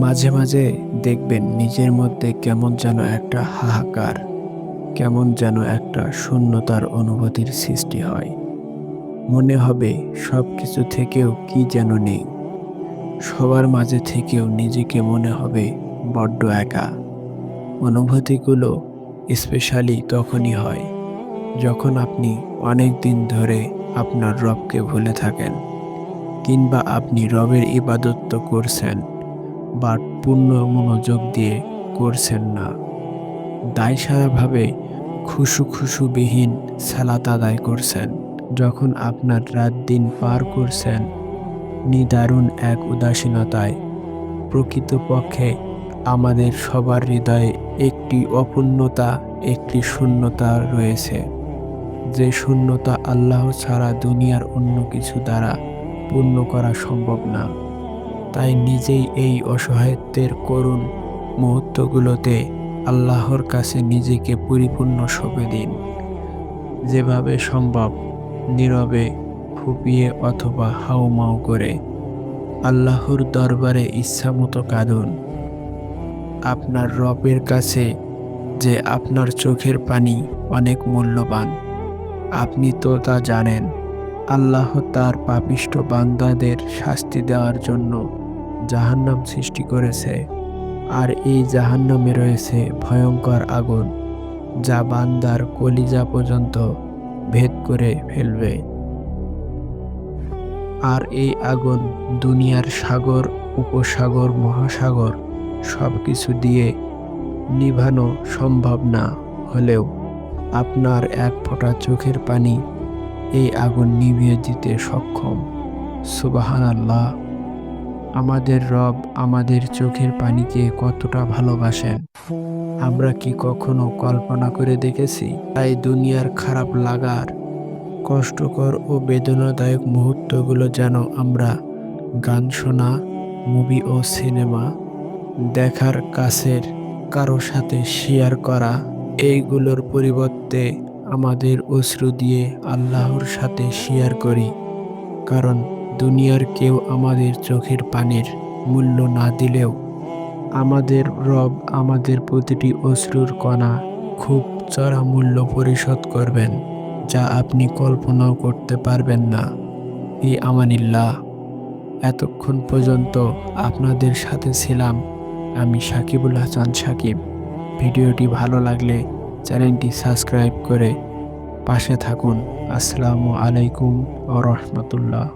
মাঝে মাঝে দেখবেন নিজের মধ্যে কেমন যেন একটা হাহাকার, কেমন যেন একটা শূন্যতার অনুভূতির সৃষ্টি হয়। মনে হবে সব কিছু থেকেও কি যেন নেই। সবার মাঝে থেকেও নিজেকে মনে হবে বড্ড একা। অনুভূতিগুলো স্পেশালি তখনই হয় যখন আপনি অনেক দিন ধরে আপনার রবকে ভুলে থাকেন, কিংবা আপনি রবের ইবাদত তো করছেন বাট পূর্ণ মনোযোগ দিয়ে করছেন না। দায়সারাভাবে খুশুখুশুবিহীন সালাত আদায় করছেন। যখন আপনার রাত দিন পার করছেন নিদারুণ এক উদাসীনতায়। প্রকৃতপক্ষে আমাদের সবার হৃদয়ে একটি অপূর্ণতা, একটি শূন্যতা রয়েছে, যে শূন্যতা আল্লাহ ছাড়া দুনিয়ার অন্য কিছু দ্বারা পূর্ণ করা সম্ভব না। তাই নিজেই এই অসহায়ত্বের করুণ মুহূর্তগুলোতে আল্লাহর কাছে নিজেকে পরিপূর্ণ সঁপে দিন। যেভাবে সম্ভব নীরবে ফুঁপিয়ে অথবা হাউমাউ করে আল্লাহর দরবারে ইচ্ছামতো কাঁদুন। আপনার রবের কাছে যে আপনার চোখের পানি অনেক মূল্যবান, আপনি তো তা জানেন। আল্লাহ তার পাপিষ্ঠ বান্দাদের শাস্তি দেওয়ার জন্য জাহান্নাম সৃষ্টি করেছে, আর এই জাহান্নামে রয়েছে ভয়ঙ্কর আগুন, যা বান্দার কলিজা পর্যন্ত ভেদ করে ফেলবে। আর এই আগুন দুনিয়ার সাগর, উপসাগর, মহাসাগর সব কিছু দিয়ে নিভানো সম্ভব না হলেও আপনার এক ফোঁটা চোখের পানি এই আগুন নিভিয়ে দিতে সক্ষম। সুবহানাল্লাহ! আমাদের রব আমাদের চোখের পানিকে কতটা ভালোবাসেন আমরা কি কখনো কল্পনা করে দেখেছি? তাই দুনিয়ার খারাপ লাগার কষ্টকর ও বেদনাদায়ক মুহূর্তগুলো যেন আমরা গান শোনা, মুভি ও সিনেমা দেখার, কাছের কারো সাথে শেয়ার করা, এইগুলোর পরিবর্তে আমাদের অশ্রু দিয়ে আল্লাহর সাথে শেয়ার করি। কারণ দুনিয়ার কেউ আমাদের চোখের পানির মূল্য না দিলেও আমাদের রব আমাদের প্রতিটি অশ্রুর কণা খুব চড়া মূল্য পরিশোধ করবেন, যা আপনি কল্পনাও করতে পারবেন না। এই আমানিল্লাহ। এতক্ষণ পর্যন্ত আপনাদের সাথে ছিলাম আমি সাকিবুল হাসান সাকিব। ভিডিওটি ভালো লাগলে চ্যানেলটি সাবস্ক্রাইব করে পাশে থাকুন। আসসালামু আলাইকুম ওয়া রাহমাতুল্লাহ।